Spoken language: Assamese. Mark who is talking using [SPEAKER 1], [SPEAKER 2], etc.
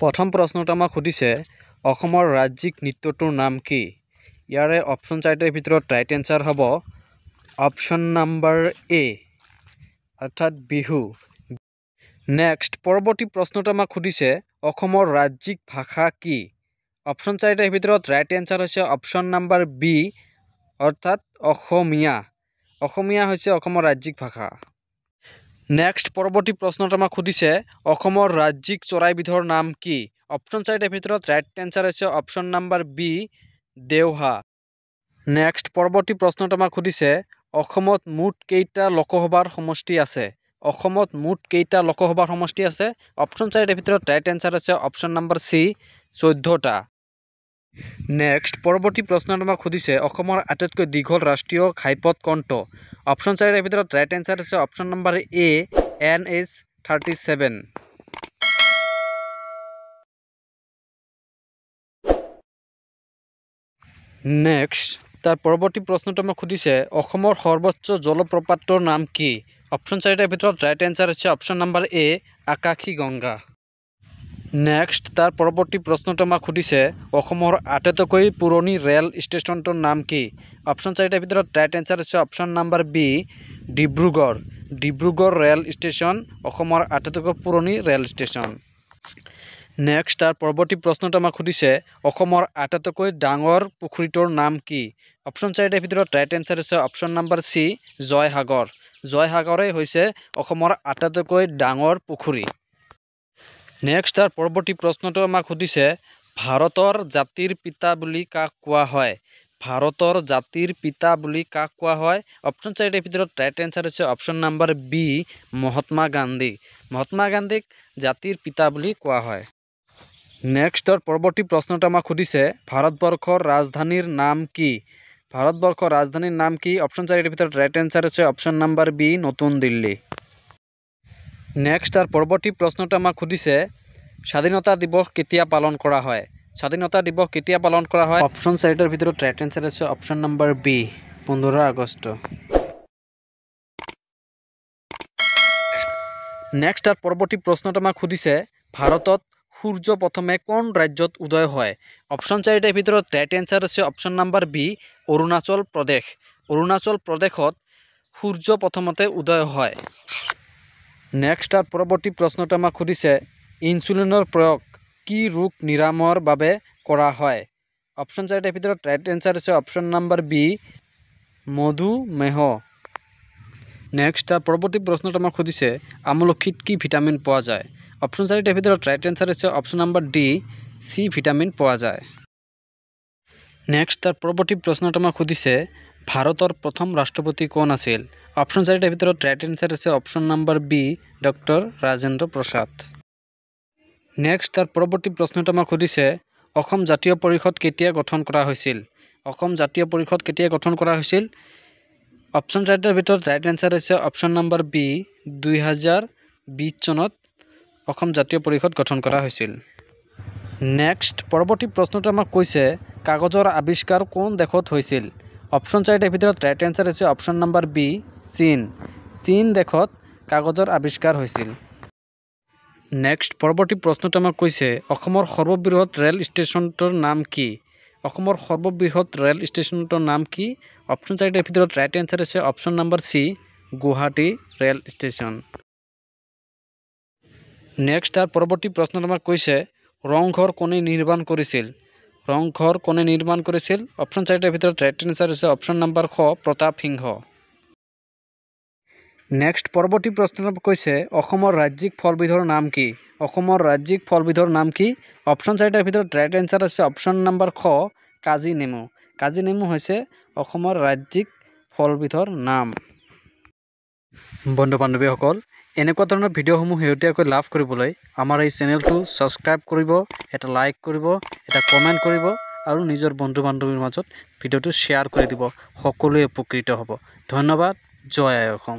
[SPEAKER 1] প্ৰথম প্ৰশ্নটো আমাক সুধিছে অসমৰ ৰাজ্যিক নৃত্যটোৰ নাম কি? ইয়াৰে অপশ্যন চাৰিটাৰ ভিতৰত ৰাইট এনসাৰ হ'ব অপশ্যন নাম্বাৰ এ অৰ্থাৎ বিহু। নেক্সট পৰৱৰ্তী প্ৰশ্নটো আমাক সুধিছে অসমৰ ৰাজ্যিক ভাষা কি? অপশ্যন চাৰিটাৰ ভিতৰত ৰাইট এনসাৰ হৈছে অপশ্যন নাম্বাৰ বি অৰ্থাৎ অসমীয়া। অসমীয়া হৈছে অসমৰ ৰাজ্যিক ভাষা। নেক্সট পৰৱৰ্তী প্ৰশ্নটো আমাক সুধিছে অসমৰ ৰাজ্যিক চৰাইবিধৰ নাম কি? অপশ্যন চাৰিটাৰ ভিতৰত ৰাইট এনসাৰ হৈছে অপশ্যন নাম্বাৰ বি দেওহা। নেক্সট পৰৱৰ্তী প্ৰশ্নটো আমাক সুধিছে অসমত মুঠ কেইটা লোকসভাৰ সমষ্টি আছে? অসমত মুঠ কেইটা লোকসভাৰ সমষ্টি আছে? অপশ্যন চাৰিটাৰ ভিতৰত ৰাইট এনসাৰ হৈছে অপশ্যন নাম্বাৰ চি 14টা। নেক্সট পৰৱৰ্তী প্ৰশ্নটো আমাক সুধিছে অসমৰ আটাইতকৈ দীঘল ৰাষ্ট্ৰীয় ঘাইপথ কোনটো? অপশ্যন চাৰিটাৰ ভিতৰত ৰাইট এনসাৰ হৈছে অপশ্যন নাম্বাৰ এ NH-37। নেক্সট তাৰ পৰৱৰ্তী প্ৰশ্নটো আমাক সুধিছে অসমৰ সৰ্বোচ্চ জলপ্ৰপাতৰ নাম কি? অপশ্যন চাৰিটাৰ ভিতৰত ৰাইট এনসাৰ হৈছে অপশ্যন নাম্বাৰ এ আকাশী গংগা। নেক্সট তাৰ পৰৱৰ্তী প্ৰশ্নটো আমাক সুধিছে অসমৰ আটাইতকৈ পুৰণি ৰেল ষ্টেচনটোৰ নাম কি? অপশ্যন চাৰিটাৰ ভিতৰত ৰাইট এনসাৰ হৈছে option number B Dibrugarh. Dibrugarh rail station অসমৰ আটাইতকৈ পুৰণি ৰেল ষ্টেচন। নেক্সট তাৰ পৰৱৰ্তী প্ৰশ্নটো আমাক সুধিছে অসমৰ আটাইতকৈ ডাঙৰ পুখুৰীটোৰ নাম কি? অপশ্যন চাৰিটাৰ ভিতৰত ৰাইট এনসাৰ হৈছে অপশ্যন নাম্বাৰ চি জয়সাগৰ। জয়সাগৰেই হৈছে অসমৰ আটাইতকৈ ডাঙৰ পুখুৰী। নেক্সট তাৰ পৰৱৰ্তী প্ৰশ্নটো আমাক সুধিছে ভাৰতৰ জাতিৰ পিতা বুলি কাক কোৱা হয়? ভাৰতৰ জাতিৰ পিতা বুলি কাক কোৱা হয়? অপশ্যন চাৰিটাৰ ভিতৰত ৰাইট এনসাৰ হৈছে option number B Mahatma Gandhi. Mahatma গান্ধীক জাতিৰ পিতা বুলি কোৱা হয়। নেক্সটৰ পৰৱৰ্তী প্ৰশ্নটো আমাক সুধিছে ভাৰতবৰ্ষৰ ৰাজধানীৰ নাম কি? ভাৰতবৰ্ষৰ ৰাজধানীৰ নাম কি? অপশ্যন চাৰিটাৰ ভিতৰত ৰাইট এনসাৰ হৈছে অপশ্যন নাম্বাৰ বি নতুন দিল্লী। নেক্সট তাৰ পৰৱৰ্তী প্ৰশ্নটো আমাক সুধিছে স্বাধীনতা দিৱস কেতিয়া পালন কৰা হয়? স্বাধীনতা দিৱস কেতিয়া পালন কৰা হয়? অপশ্যন চাৰিটাৰ ভিতৰত ৰাইট এনসাৰ হৈছে option number B 15 August. Next তাৰ পৰৱৰ্তী প্ৰশ্নটো আমাক সুধিছে ভাৰতত সূৰ্য প্ৰথমে কোন ৰাজ্যত উদয় হয়? অপশ্যন চাৰিটাৰ ভিতৰত ৰাইট এনসাৰ হৈছে option number B Arunachal Pradesh. Arunachal প্ৰদেশত সূৰ্য প্ৰথমতে উদয় হয়। নেক্সট তাৰ পৰৱৰ্তী প্ৰশ্নটো আমাক সুধিছে ইনচুলিনৰ প্ৰয়োগ কি ৰোগ নিৰাময়ৰ বাবে কৰা হয়? অপশ্যন চাৰিটাৰ ভিতৰত ৰাইট এনসাৰ হৈছে অপশ্যন নাম্বাৰ বি মধুমেহ। নেক্সট তাৰ পৰৱৰ্তী প্ৰশ্নটো আমাক সুধিছে আমলখিত কি ভিটামিন পোৱা যায়? অপশ্যন চাৰিটাৰ ভিতৰত ৰাইট এনসাৰ হৈছে option number D C vitamin পোৱা যায়। নেক্সট তাৰ পৰৱৰ্তী প্ৰশ্নটো আমাক সুধিছে ভাৰতৰ প্ৰথম ৰাষ্ট্ৰপতি কোন আছিল? অপশ্যন চাৰিটাৰ ভিতৰত ৰাইট এনসাৰ হৈছে option number B doctor Rajendra Prasad. Next তাৰ পৰৱৰ্তী প্ৰশ্নটো আমাক সুধিছে অসম জাতীয় পৰিষদ কেতিয়া গঠন কৰা হৈছিল? অসম জাতীয় পৰিষদ কেতিয়া গঠন কৰা হৈছিল? অপশ্যন চাৰিটাৰ ভিতৰত ৰাইট এনসাৰ হৈছে অপশ্যন নাম্বাৰ বি 2020 চনত অসম জাতীয় পৰিষদ গঠন কৰা হৈছিল। নেক্সট পৰৱৰ্তী প্ৰশ্নটো আমাক কৈছে কাগজৰ আৱিষ্কাৰ কোন দেশত হৈছিল? অপশ্যন চাৰিটাৰ ভিতৰত ৰাইট এনসাৰ হৈছে অপশ্যন নাম্বাৰ বি চীন। চীন দেশত কাগজৰ আৱিষ্কাৰ হৈছিল। নেক্সট পৰৱৰ্তী প্ৰশ্নটো আমাক কৈছে অসমৰ সৰ্ববৃহৎ ৰেল ষ্টেচনটোৰ নাম কি? অসমৰ সৰ্ববৃহৎ ৰেল ষ্টেচনটোৰ নাম কি? অপশ্যন চাৰিটাৰ ভিতৰত ৰাইট এনসাৰ হৈছে option number C Guwahati rail station. Next তাৰ পৰৱৰ্তী প্ৰশ্নটো আমাক কৈছে ৰংঘৰ কোনে নিৰ্মাণ কৰিছিল? ৰংঘৰ কোনে নিৰ্মাণ কৰিছিল? অপশ্যন চাৰিটাৰ ভিতৰত ৰাইট এনসাৰ হৈছে অপশ্যন নাম্বাৰ খ প্ৰতাপ সিংহ। নেক্সট পৰৱৰ্তী প্ৰশ্নটো কৈছে অসমৰ ৰাজ্যিক ফলবিধৰ নাম কি? অসমৰ ৰাজ্যিক ফলবিধৰ নাম কি? অপশ্যন চাৰিটাৰ ভিতৰত ৰাইট এনসাৰ হৈছে অপশ্যন নাম্বাৰ খ কাজি নেমু। কাজি নেমু হৈছে অসমৰ ৰাজ্যিক ফলবিধৰ নাম। বন্ধু বান্ধৱীসকল এনেকুৱা ধৰণৰ ভিডিঅ'সমূহ শেহতীয়াকৈ লাভ কৰিবলৈ আমাৰ এই চেনেলটো ছাবস্ক্ৰাইব কৰিব, এটা লাইক কৰিব, এটা কমেণ্ট কৰিব আৰু নিজৰ বন্ধু বান্ধৱীৰ মাজত ভিডিঅ'টো শ্বেয়াৰ কৰি দিব। সকলোৱে উপকৃত হ'ব। ধন্যবাদ। জয় আই অসম।